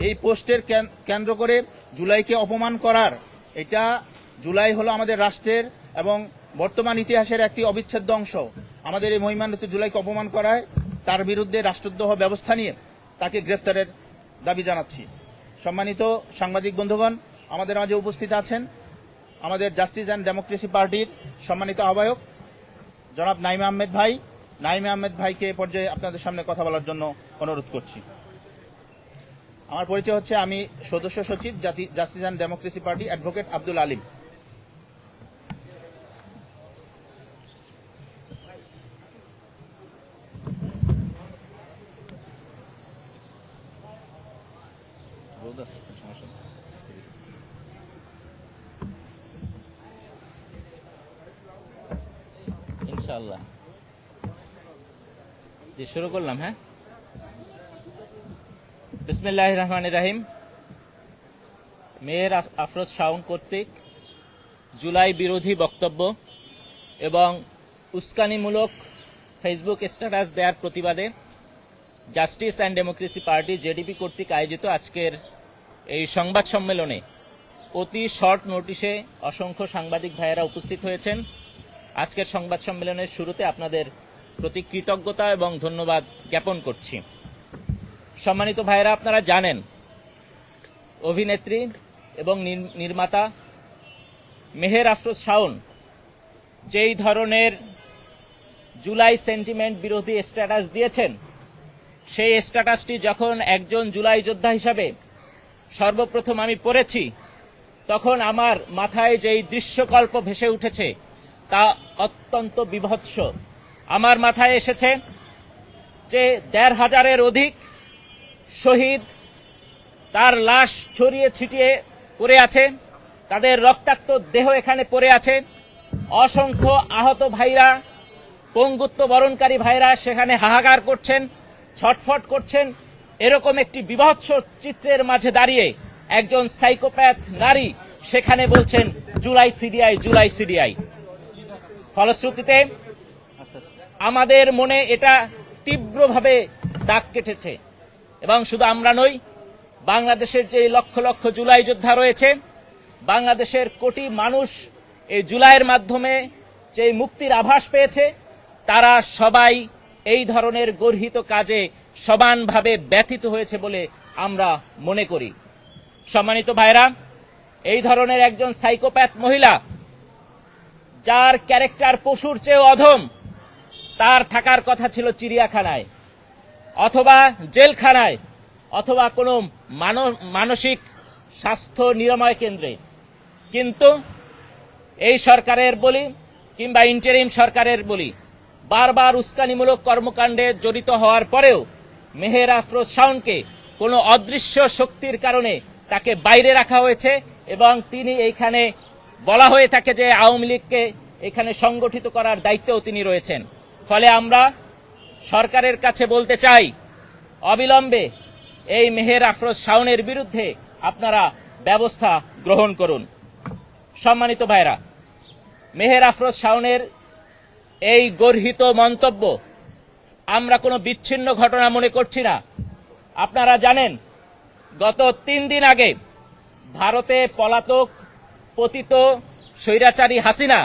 এই পোস্টের কেন্দ্র করে জুলাইকে অপমান করার, এটা জুলাই হলো আমাদের রাষ্ট্রের এবং বর্তমান ইতিহাসের একটি অবিচ্ছেদ্য অংশ। আমাদের এই মহিমান্বিত জুলাইকে অপমান করায় তার বিরুদ্ধে রাষ্ট্রদ্রোহ ব্যবস্থা নিয়ে তাকে গ্রেফতারের দাবি জানাচ্ছি। সম্মানিত সাংবাদিক বন্ধুগণ, আমাদের মাঝে উপস্থিত আছেন আমাদের জাস্টিস অ্যান্ড ডেমোক্রেসি পার্টির সম্মানিত আহ্বায়ক জনাব নাঈম আহমেদ ভাই। নাঈম আহমেদ ভাইকে পর্যায়ে আপনাদের সামনে কথা বলার জন্য অনুরোধ করছি। আমার পরিচয় হচ্ছে, আমি সদস্য সচিব justice and democracy party, advocate Abdul Alim. ইনশাআল্লাহ শুরু করলাম। হ্যাঁ, বিসমিল্লাহির রহমানির রহিম। মেহের আফরোজ শাওন কর্তৃক জুলাই বিরোধী বক্তব্য এবং উস্কানিমূলক ফেসবুক স্ট্যাটাস দেওয়ার প্রতিবাদে justice and democracy party JDP কর্তৃক আয়োজিত আজকের এই সংবাদ সম্মেলনে অতি শর্ট নোটিশে অসংখ্য সাংবাদিক ভাইয়েরা উপস্থিত হয়েছেন। আজকের সংবাদ সম্মেলনের শুরুতে আপনাদের প্রতি কৃতজ্ঞতা এবং ধন্যবাদ জ্ঞাপন করছি। সম্মানিত ভাইয়েরা, আপনারা জানেন অভিনেত্রী এবং নির্মাতা মেহের আফরোজ শাওন যেই ধরনের জুলাই সেন্টিমেন্ট বিরোধী স্ট্যাটাস দিয়েছেন, সেই স্ট্যাটাসটি যখন একজন জুলাই যোদ্ধা হিসাবে সর্বপ্রথম আমি পড়েছি, তখন আমার মাথায় যেই দৃশ্যকল্প ভেসে উঠেছে তা অত্যন্ত বিভৎস। আমার মাথায় এসেছে যে ১৫০০-এর অধিক শহীদ, তার লাশ ছড়িয়ে ছিটিয়ে পড়ে আছে, তাদের রক্তাক্ত দেহ এখানে পড়ে আছে, অসংখ্য আহত ভাইরা, পঙ্গুত্ব বরণকারী ভাইরা সেখানে হাহাকার করছেন, ছটফট করছেন। এরকম একটি বিভৎস চিত্রের মাঝে দাঁড়িয়ে একজন সাইকোপ্যাথ নারী সেখানে বলছেন জুলাই সিডিআই, জুলাই সিডিআই। ফলশ্রুতিতে আমাদের মনে এটা তীব্রভাবে দাগ কেটেছে এবং শুধু আমরা নই, বাংলাদেশের যে লক্ষ লক্ষ জুলাই যোদ্ধা রয়েছে, বাংলাদেশের কোটি মানুষ এই জুলাইয়ের মাধ্যমে যে মুক্তির আভাস পেয়েছে, তারা সবাই এই ধরনের গর্হিত কাজে সমানভাবে ব্যথিত হয়েছে বলে আমরা মনে করি। সম্মানিত ভাইরা, এই ধরনের একজন সাইকোপ্যাথ মহিলা, যার ক্যারেক্টার পশুর চেয়েও অধম, তার থাকার কথা ছিল চিড়িয়াখানায় অথবা জেলখানায় অথবা কোনো মানসিক স্বাস্থ্য নিরাময় কেন্দ্রে। কিন্তু এই সরকারের বলি কিংবা ইন্টারিম সরকারের বলি, বারবার উস্কানিমূলক কর্মকাণ্ডে জড়িত হওয়ার পরেও মেহের আফরোজ শাওনকে কোনো অদৃশ্য শক্তির কারণে তাকে বাইরে রাখা হয়েছে এবং তিনি এইখানে বলা হয়ে থাকে যে আওয়ামী লীগকে এখানে সংগঠিত করার দায়িত্বেও তিনি রয়েছেন। ফলে আমরা সরকারের কাছে বলতে চাই, অবিলম্বে এই মেহের আফরোজ শাওনের বিরুদ্ধে আপনারা ব্যবস্থা গ্রহণ করুন। সম্মানিত ভাইরা, মেহের আফরোজ শাওনের এই গর্হিত মন্তব্য আমরা কোনো বিচ্ছিন্ন ঘটনা মনে করছি না। আপনারা জানেন, গত ৩ দিন আগে ভারতে পলাতক পতিত স্বৈরাচারী হাসিনা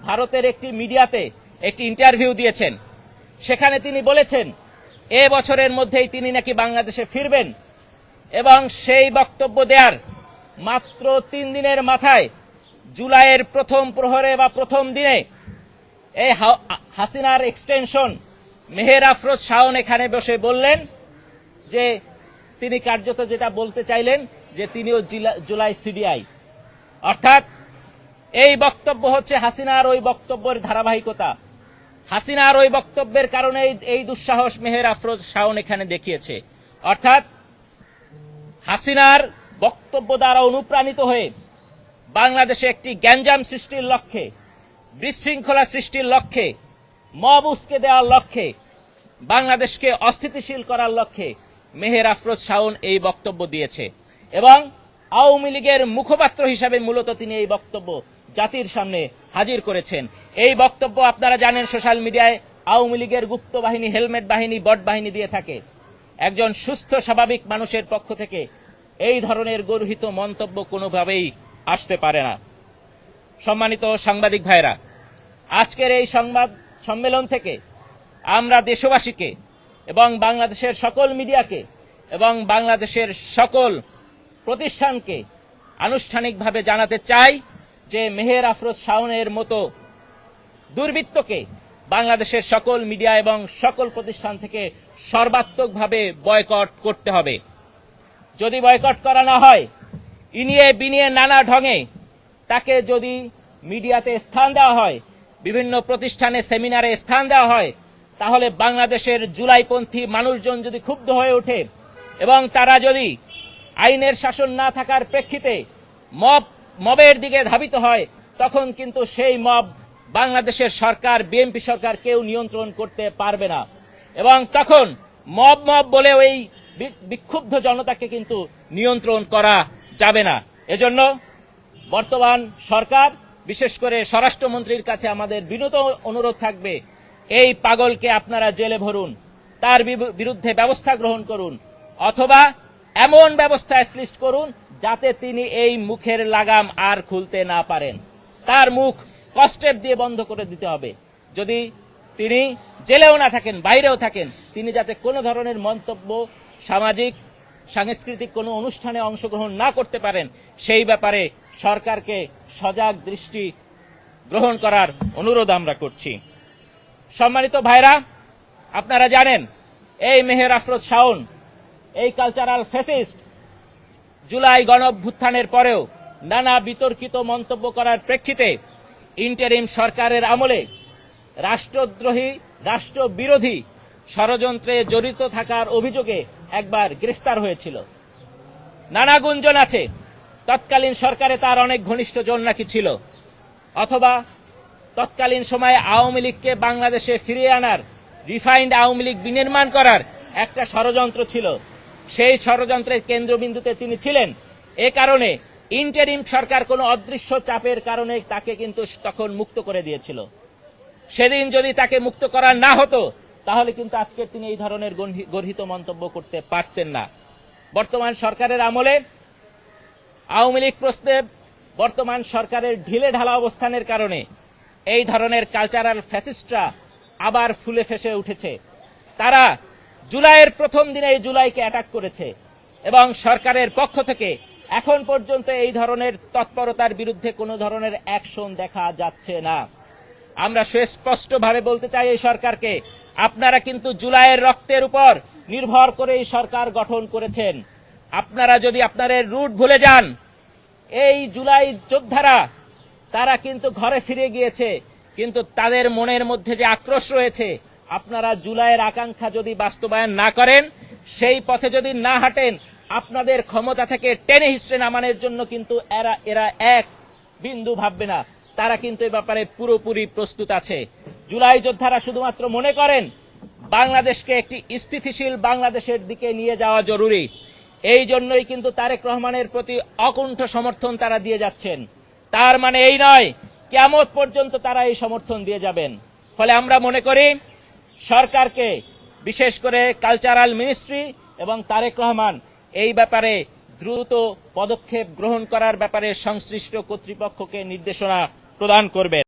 ভারতের একটি মিডিয়াতে একটি ইন্টারভিউ দিয়েছেন। সেখানে তিনি বলেছেন এ বছরের মধ্যেই তিনি নাকি বাংলাদেশে ফিরবেন এবং সেই বক্তব্য দেওয়ার মাত্র ৩ দিনের মাথায় জুলাইয়ের প্রথম প্রহরে বা প্রথম দিনে এই হাসিনার এক্সটেনশন মেহের আফরোজ শাওন এখানে বসে বললেন যে তিনি কার্যত যেটা বলতে চাইলেন যে তিনিও জুলাই সিডিআই। অর্থাৎ এই বক্তব্য হচ্ছে হাসিনার ওই বক্তব্যের ধারাবাহিকতা। হাসিনার ওই বক্তব্যের কারণে এই দুঃসাহস মেহের আফরোজ শাওন এখানে দেখিয়েছে। অর্থাৎ হাসিনার বক্তব্য দ্বারা অনুপ্রাণিত হয়ে বাংলাদেশে একটি গ্যাঞ্জাম সৃষ্টির লক্ষ্যে, বিশৃঙ্খলা সৃষ্টির লক্ষ্যে, মব উস্কে দেওয়ার লক্ষ্যে, বাংলাদেশকে অস্থিতিশীল করার লক্ষ্যে মেহের আফরোজ শাওন এই বক্তব্য দিয়েছে এবং আওয়ামী লীগের মুখপাত্র হিসাবে মূলত তিনি এই বক্তব্য জাতির সামনে হাজির করেছেন। এই বক্তব্য আপনারা জানেন সোশ্যাল মিডিয়ায় আওয়ামী লীগের গুপ্ত বাহিনী, হেলমেট বাহিনী, বট বাহিনী দিয়ে থাকে। একজন সুস্থ স্বাভাবিক মানুষের পক্ষ থেকে এই ধরনের গর্হিত মন্তব্য কোনোভাবেই আসতে পারে না। সম্মানিত সাংবাদিক ভাইরা, আজকের এই সংবাদ সম্মেলন থেকে আমরা দেশবাসীকে এবং বাংলাদেশের সকল মিডিয়াকে এবং বাংলাদেশের সকল প্রতিষ্ঠানকে আনুষ্ঠানিকভাবে জানাতে চাই যে মেহের আফরোজ শাওনের মতো দুর্বৃত্তকে বাংলাদেশের সকল মিডিয়া এবং সকল প্রতিষ্ঠান থেকে সর্বাত্মকভাবে বয়কট করতে হবে। যদি বয়কট করা না হয়, ইনিয়ে বিনিয়ে নানা ঢঙে তাকে যদি মিডিয়াতে স্থান দেওয়া হয়, বিভিন্ন প্রতিষ্ঠানে সেমিনারে স্থান দেওয়া হয়, তাহলে বাংলাদেশের জুলাইপন্থী মানুষজন যদি ক্ষুব্ধ হয়ে ওঠে এবং তারা যদি আইনের শাসন না থাকার প্রেক্ষিতে মবের দিকে ধাবিত হয়, তখন কিন্তু সেই মব বাংলাদেশের সরকার, বিএনপি সরকার কেউ নিয়ন্ত্রণ করতে পারবে না এবং তখন মব বলে ওই বিক্ষুব্ধ জনতাকে কিন্তু নিয়ন্ত্রণ করা যাবে না। এজন্য বর্তমান সরকার, বিশেষ করে স্বরাষ্ট্রমন্ত্রীর কাছে আমাদের বিনীত অনুরোধ থাকবে, এই পাগলকে আপনারা জেলে ভরুন, তার বিরুদ্ধে ব্যবস্থা গ্রহণ করুন, অথবা এমন ব্যবস্থা এস্টাবলিশ করুন যাতে তিনি এই মুখের লাগাম আর খুলতে না পারেন। তার মুখ কষ্টেপ দিয়ে বন্ধ করে দিতে হবে। যদি তিনি জেলেও না থাকেন, বাইরেও থাকেন, তিনি যাতে কোনো ধরনের মন্তব্য, সামাজিক সাংস্কৃতিক কোনো অনুষ্ঠানে অংশগ্রহণ না করতে পারেন, সেই ব্যাপারে সরকারকে সজাগ দৃষ্টি গ্রহণ করার অনুরোধ আমরা করছি। সম্মানিত ভাইরা, আপনারা জানেন এই মেহের আফরোজ শাওন, এই কালচারাল ফ্যাসিস্ট, জুলাই গণঅভ্যুত্থানের পরেও নানা বিতর্কিত মন্তব্য করার প্রেক্ষিতে ইন্টারিম সরকারের আমলে রাষ্ট্রদ্রোহী, রাষ্ট্রবিরোধী ষড়যন্ত্রে জড়িত থাকার অভিযোগে একবার গ্রেফতার হয়েছিল। নানা গুঞ্জন আছে তৎকালীন সরকারে তার অনেক ঘনিষ্ঠজন নাকি ছিল, অথবা তৎকালীন সময়ে আওয়ামী লীগকে বাংলাদেশে ফিরিয়ে আনার, রিফাইন্ড আওয়ামী লীগ বিনির্মাণ করার একটা ষড়যন্ত্র ছিল। সেই ষড়যন্ত্রের কেন্দ্রবিন্দুতে তিনি ছিলেন। এ কারণে ইন্টারিম সরকার কোনো অদৃশ্য চাপের কারণে তাকে কিন্তু তখন মুক্ত করে দিয়েছিল। সেদিন যদি তাকে মুক্ত করা না হতো, তাহলে কিন্তু আজকে তিনি এই ধরনের গর্হিত মন্তব্য করতে পারতেন না। বর্তমান সরকারের আমলে আওয়ামী লীগ প্রশ্নে বর্তমান সরকারের ঢিলে ঢালা অবস্থানের কারণে এই ধরনের কালচারাল ফ্যাসিস্টরা আবার ফুলে ফেসে উঠেছে। তারা জুলাইয়ের প্রথম দিনে এই জুলাইকে অ্যাটাক করেছে এবং সরকারের পক্ষ থেকে এখন পর্যন্ত এই ধরনের তৎপরতার বিরুদ্ধে কোনো ধরনের অ্যাকশন দেখা যাচ্ছে না। আমরা সুস্পষ্টভাবে বলতে চাই এই সরকারকে, আপনারা কিন্তু জুলাইয়ের রক্তের উপর নির্ভর করে এই সরকার গঠন করেছেন। আপনারা যদি আপনাদের রুট ভুলে যান, এই জুলাই যোদ্ধারা তারা কিন্তু ঘরে ফিরে গিয়েছে, কিন্তু তাদের মনের মধ্যে যে আক্রোশ রয়েছে, আপনারা জুলাইয়ের আকাঙ্ক্ষা যদি বাস্তবায়ন না করেন, সেই পথে যদি না হাঁটেন, আপনাদের ক্ষমতা থেকে টেনে হিসড়ে নামানোর জন্য কিন্তু এরা এক বিন্দু ভাববে না। তারা কিন্তু এই ব্যাপারে পুরোপুরি প্রস্তুত আছে। জুলাই যোদ্ধারা শুধুমাত্র মনে করেন বাংলাদেশকে একটি স্থিতিশীল বাংলাদেশের দিকে নিয়ে যাওয়া জরুরি। এই জন্যই কিন্তু তারেক রহমানের প্রতি অকুণ্ঠ সমর্থন তারা দিয়ে যাচ্ছেন। তার মানে এই নয় কিয়ামত পর্যন্ত তারা এই সমর্থন দিয়ে যাবেন। ফলে আমরা মনে করি সরকারকে, বিশেষ করে কালচারাল মিনিস্ট্রি এবং তারেক রহমান এই ব্যাপারে দ্রুত পদক্ষেপ গ্রহণ করার ব্যাপারে সংশ্লিষ্ট কর্তৃপক্ষকে নির্দেশনা প্রদান করবেন।